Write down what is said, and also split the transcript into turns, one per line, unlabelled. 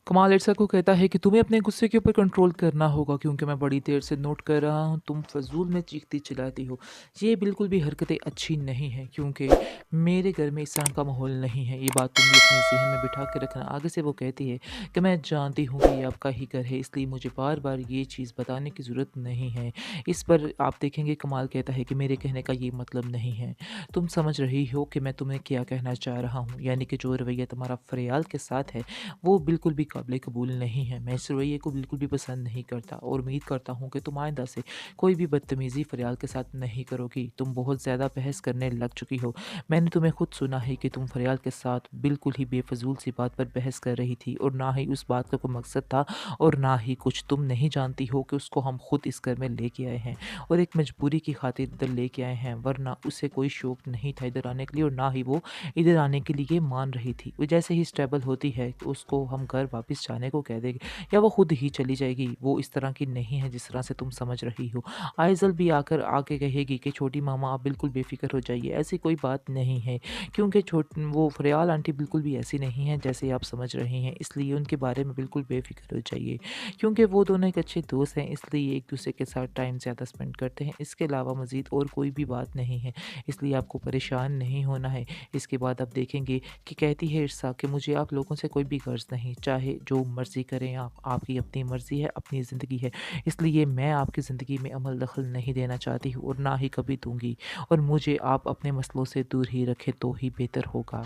कमाल इर्सा को कहता है कि तुम्हें अपने गुस्से के ऊपर कंट्रोल करना होगा क्योंकि मैं बड़ी देर से नोट कर रहा हूँ तुम फजूल में चीखती चिल्लाती हो। ये बिल्कुल भी हरकतें अच्छी नहीं हैं क्योंकि मेरे घर में इस तरह का माहौल नहीं है। ये बात तुम भी अपने जहन में बिठा के रखना। आगे से वो कहती है कि मैं जानती हूँ कि ये आपका ही घर है, इसलिए मुझे बार बार ये चीज़ बताने की ज़रूरत नहीं है। इस पर आप देखेंगे कमाल कहता है कि मेरे कहने का ये मतलब नहीं है। तुम समझ रही हो कि मैं तुम्हें क्या कहना चाह रहा हूँ, यानी कि जो रवैया तुम्हारा फरियाल के साथ है वो बिल्कुल भी काबिल कबूल नहीं है। मैं इस रवैये को बिल्कुल भी पसंद नहीं करता और उम्मीद करता हूँ कि तुम आइंदा से कोई भी बदतमीज़ी फ़रियाल के साथ नहीं करोगी। तुम बहुत ज़्यादा बहस करने लग चुकी हो। मैंने तुम्हें खुद सुना है कि तुम फ़रियाल के साथ बिल्कुल ही बेफज़ूल सी बात पर बहस कर रही थी और ना ही उस बात का कोई मकसद था और ना ही कुछ। तुम नहीं जानती हो कि उसको हम खुद इस घर में लेके आए हैं और एक मजबूरी की खातिर इधर लेके आए हैं, वरना उसे कोई शौक नहीं था इधर आने के लिए और ना ही वो इधर आने के लिए मान रही थी। वो जैसे ही स्टेबल होती है तो उसको हम घर वापस जाने को कह देंगे या वो खुद ही चली जाएगी। वो इस तरह की नहीं है जिस तरह से तुम समझ रही हो। आइज़ल भी आकर आके कहेगी कि छोटी मामा आप बिल्कुल बेफ़िक्र हो जाइए, ऐसी कोई बात नहीं है क्योंकि छोट वो फ़रियाल आंटी बिल्कुल भी ऐसी नहीं है जैसे आप समझ रही हैं, इसलिए उनके बारे में बिल्कुल बेफ़िक्र हो जाइए। क्योंकि वो दोनों एक अच्छे दोस्त हैं, इसलिए एक-दूसरे के साथ टाइम ज़्यादा स्पेंड करते हैं। इसके अलावा मज़ीद और कोई भी बात नहीं है, इसलिए आपको परेशान नहीं होना है। इसके बाद आप देखेंगे कि कहती है इर्सा कि मुझे आप लोगों से कोई भी गर्ज़ नहीं, चाहे जो मर्ज़ी करें आप, आपकी अपनी मर्ज़ी है, अपनी ज़िंदगी है। इसलिए मैं आपकी ज़िंदगी में अमल दख़ल नहीं देना चाहती हूँ और ना ही कभी दूँगी और मुझे आप अपने मसलों से दूर ही रखें तो ही बेहतर होगा।